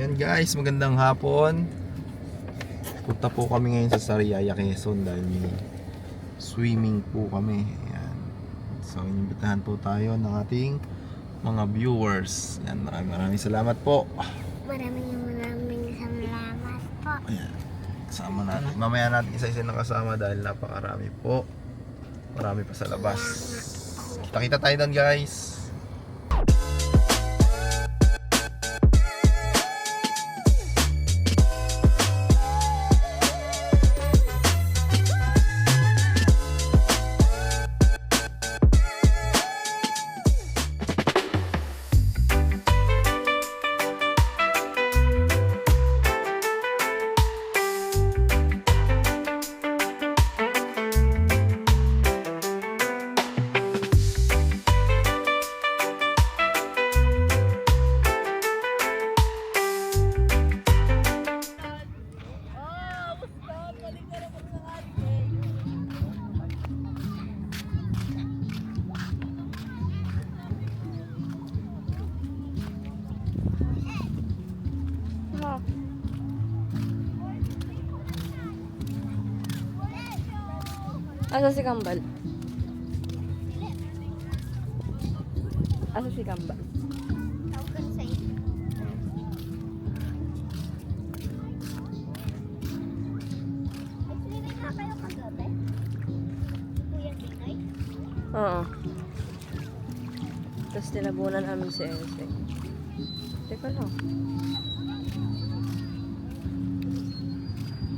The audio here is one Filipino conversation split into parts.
Yan guys, magandang hapon. Punta po kami ngayon sa Sariaya, Quezon dahil may swimming po kami. Yan. So inimbitahan po tayo ng ating mga viewers. Yan, maraming salamat po. Maraming salamat po. Ayan. Kasama natin. Mamaya natin isa-isa ng kasama dahil napakarami po. Marami pa sa labas. Kita-kita tayo doon guys. Asa si Kambal? Asa si Kambal? Tawag sa iyo. Nag-swimming na kayo kagabi? Kuya Binoy? Oo. Tapos tinabunan namin si Elsie. Teka lang.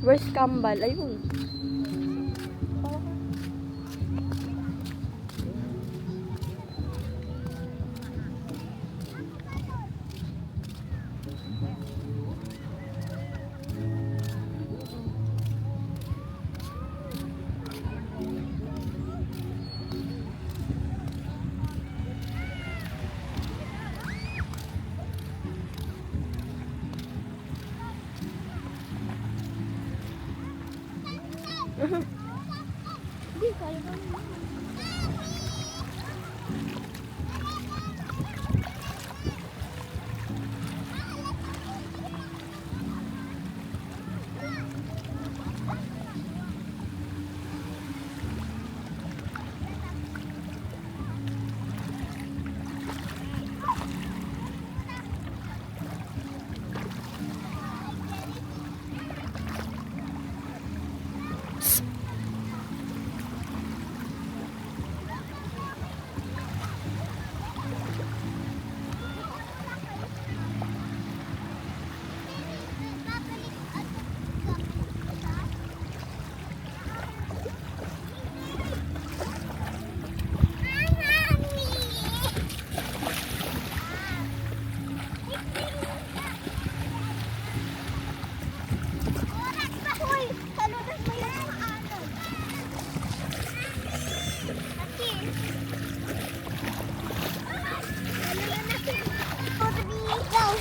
Where's Kambal? Ayun. Hindi, kaya ba naman?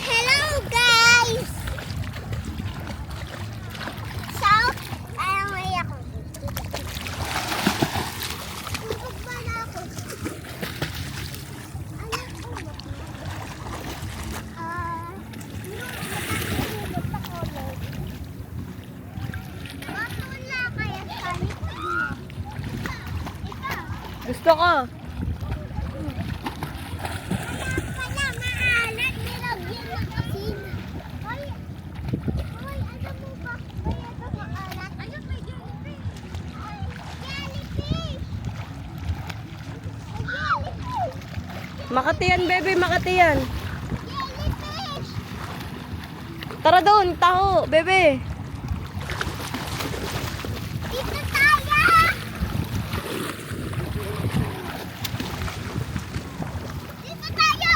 Hello guys! So, parang may ako. Tugtog ba na ako? Anak ko ba? Bakit wala kaya sa likod mo? Ikaw? Gusto ko. Wala, maalat. Nilagyan ng asin. Hoy, alam mo ba? Hoy, ito maalat. Ano ba jellyfish? Hoy, jellyfish! Jellyfish! Makati yan, bebe. Makati yan. Jellyfish! Tara doon. Taho, bebe. Dito tayo! Dito tayo!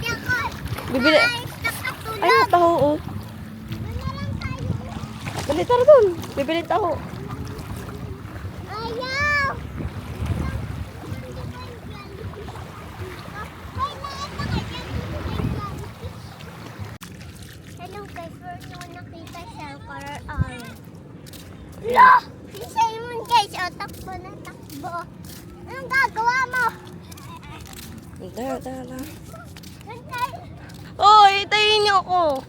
Yakot! Bibili. Guys, nakatulog! Ay, taho, oh. Doon na lang tayo. Dali, tara doon. Bibili taho. Ayaw! Hello guys, we're nung nakita siya color orange. Lo! Si Simon guys, takbo na takbo. Anong gagawa mo? Tara, tara. Doon tayo. Oh, itayin niyo ako.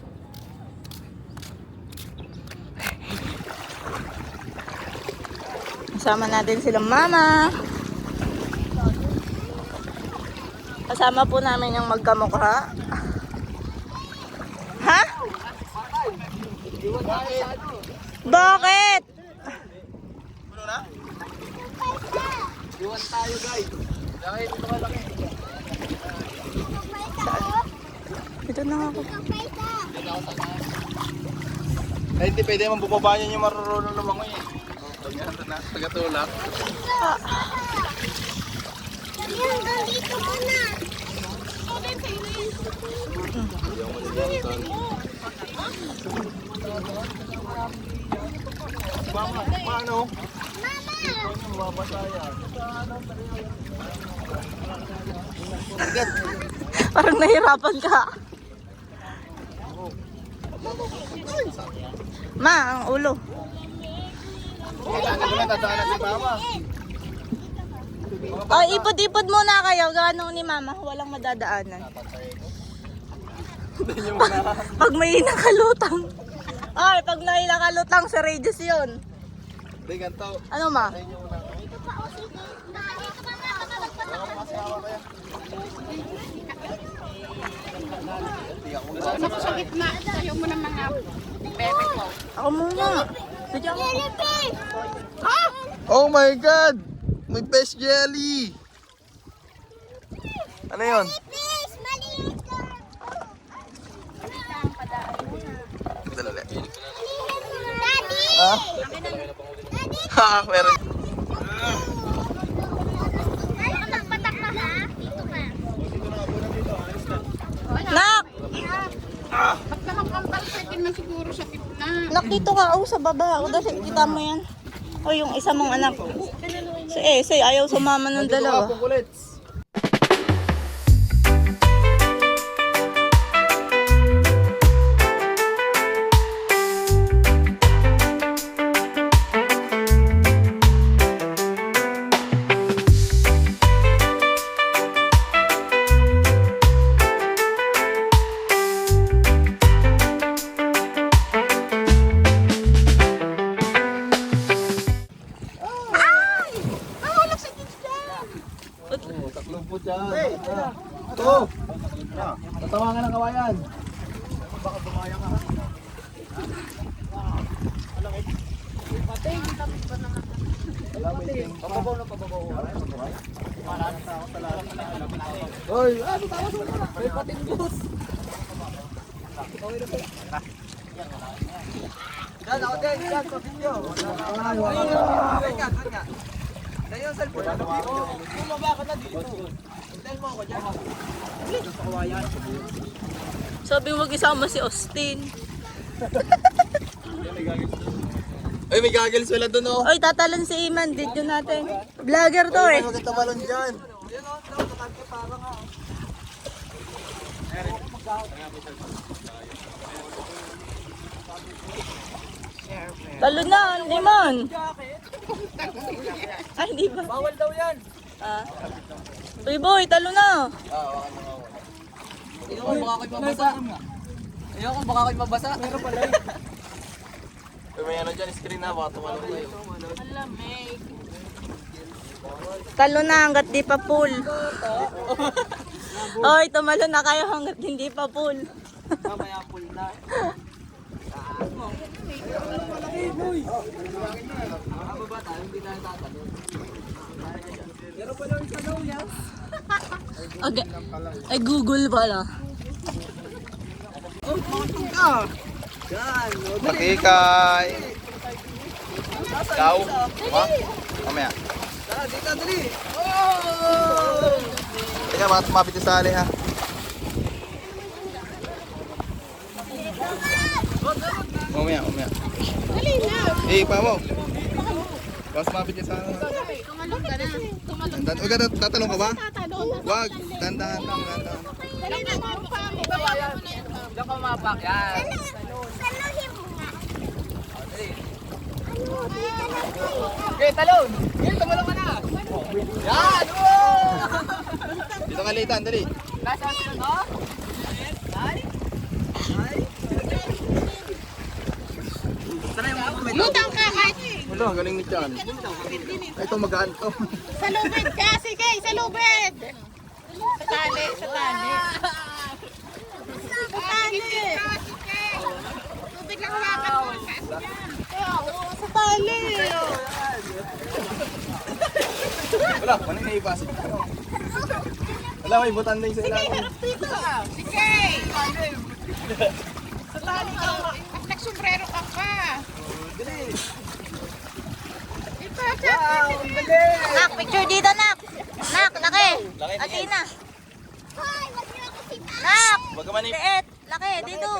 Kasama natin silang mama. Kasama po namin yung magkamukha. Ha? Bakit? Iwan tayo guys. Dahil ito malaki. Ito na ako. Ay, hindi pwede man bumaba niya yung marurunong lumangoy eh. Ganyan, tagatulak. Hanggang dito muna. Paano? Parang nahirapan ka. Ma, ang ulo. Kailangan ko na dadaanan si mama. Oh, ipod-ipod muna kayo. Gano'n ni mama. Walang madadaanan. Pag may nakalutang. Ay, pag may nakalutang sa radius yun. Hindi, ganito. Ano ma? Sa gitna, ayaw mo ng mga bebe ko. Ako muna. Sadya ako. Oh my God! May best jelly! Ano yun? Fish, maliit lang. Dadali. Daddy! Ah? Ha, meron. Patak ka ha? Dito ka. Nak! Ba't nakakampal second man siguro sa gitna? Nak, dito ka. Oh, sa baba. O, dali, kita mo yan. O, yung isa mong anak. Si ayaw sumama ng dalawa. Kulits. Tatlong po dyan. Ito. Tatawangan ng kawayan. Baka bumaya ka. Hoy, ano tawas mo na? May patinggos. Yan ako din, yan sa video. Yan yung cellphone. Bumaba ka na dito. Hintayin mo ako dyan. Sa kawayan. Sabi mo isama si Austin. Ay, may goggles wala doon oh. Oy, tatalon si Iman. Video natin. Vlogger to eh. Huwag tumalon dyan. Talon na, Iman. Ay, hindi ba? Bawal daw yan. Ah. Boy, talo na. Ayoko baka kayo mabasa. Ayoko baka kayo mabasa. Meron pala eh. May ano dyan, screen na, baka tumalon kayo. Talo na hanggat di pa full. Oy, tumalo na kayo hanggat hindi pa full. Mamaya full na. Okay. Ay, Google pala. Makikay. Ikaw. Ha? Mamaya. Dito, dali. Teka, baka tumapit yung sali ha. Mamaya. Dali na. Eh, pa mo. Baka tumapit yung sali. Tumalong ka na. Tumalong. Huwag ka tatalong ka ba? Tatalon. Huwag. Dandahan lang. Dali na. Babayan mo na ito. Diyan ka mapak. Yan. Saluhin mo nga. Okay, talon. Okay, tumalong ka na. Yan. Dito ka litan, dali. Lutang ka kahit Wala, galing ni Chan. Ito magaan to. sa lubid ka. Sige, sa lubid. Sa tali, sa tali. Sa tali. Tubig lang hawakan mo. Sa tali. Wala, paano na ipasin? Wala, may butan din sa ilalim. Sige. Sa tali ka. At nagsumbrero ka pa. Nak, picture dito, nak. Nak, laki. Atina. Hoy, wag niyo ako sita. Nak. Wag ka manip. Liit. Laki, dito.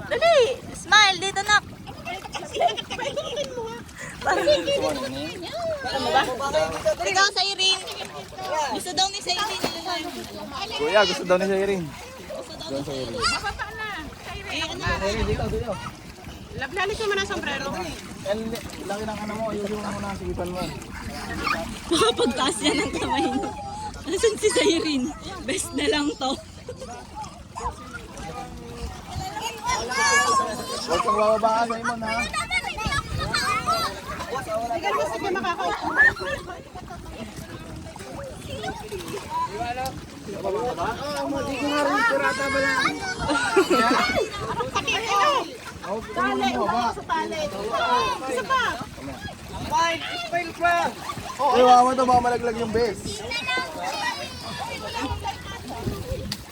Dali. Smile dito, nak. Ano ba? Ikaw sa Irene. Gusto daw ni sa Irene. Kuya, gusto daw ni Shireen. Mababa na. Dito. Lablali ka mo ng sombrero. Laki ng ano mo, ayusin mo na, sigipan mo. Makapagtaas yan ng kamay niya. Nasaan si Irene? Best na lang to. Huwag kang bababa ka, Simon, ha? Sige mo, sige makakaupo. Pati ito. Tali, Sa tali. Isa pa. Ay, wawa to, baka malaglag yung base.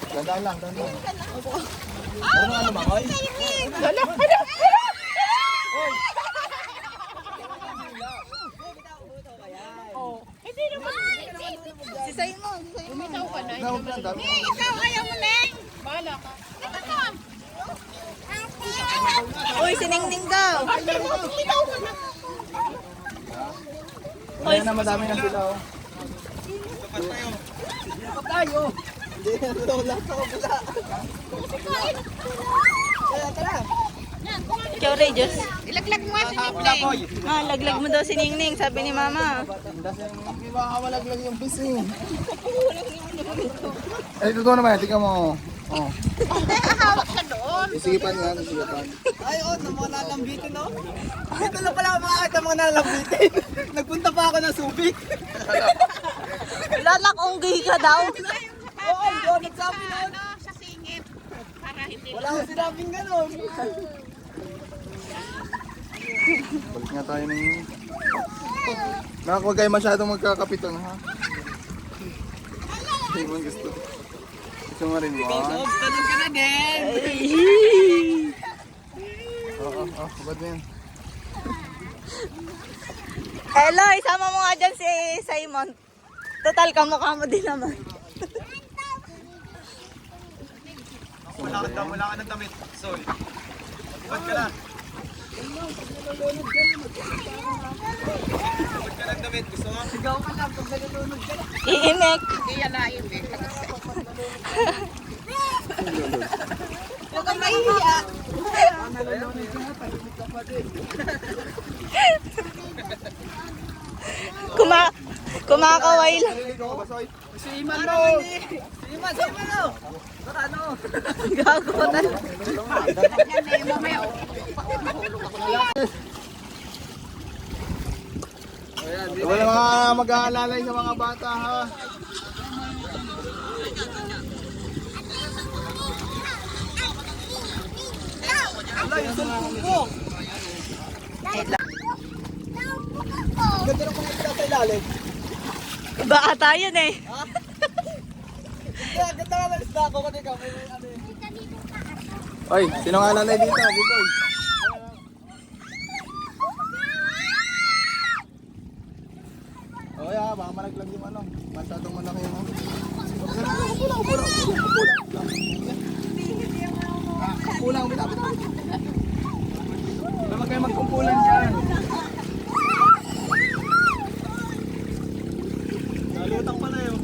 Dandaan lang, dandaan. Ano ano ba, Koy? Si Simon. Umitaw ka na. Ikaw, ang dami. Ikaw, ayaw mo, Neng. Bahala ka. Ito ka. Uy, siningning daw. Umitaw ka na. Wala na, madami na sila, oh. Ikaw, Reyes. Ilaglag mo si Neng. Laglag mo daw si Ningning, sabi ni Mama. Hindi ba malaglag yung base, eh. Ay, totoo naman, tingnan mo. Oh. Hawak ka doon. Isigipan nga, isigipan. Ay, oh, ng mga nalambitin, no? Ito lang pala makakita mga nalambitin. Nagpunta pa ako ng Subic. Lalakonggi ka daw. Oo, hindi ako nagsabi nun. Sa singit. Para hindi Wala akong sinabing gano'n. Balik nga tayo ng... Nak, huwag kayo masyadong magkakapitan, ha? Hindi mo gusto. Gusto mo rin mo, ha? Tanong ka na din. Oo, ba't yan? Hello, isama mo nga dyan si Simon. Total, kamukha mo din naman. Wala ka ng damit. Sol. Ba't ka na? Ba't ka ng damit? Gusto mo? Sigaw ka lang pag nalulunod ka. Iimek. Hindi yan lain eh. Huwag kang mahihiya. Kumakaway lang. Si Iman mo. Si Iman, no? Baka ano? Gago na. Yan eh, mamaya. Wala mga mag-aalalay sa mga bata, ha? Wala, yung sulpong ko. Ganda ng mga isa sa ilalim. Iba ata yun eh. Ganda nga ng isda ko kasi kami. Ano yun? Oy, sino nga lalay dito? Dito, oh, yeah, baka malaglag yung ano. Masyadong malaki yung ano. Kulang, binabit. Naman kayo magkumpulan dyan. Nalutang pala yun.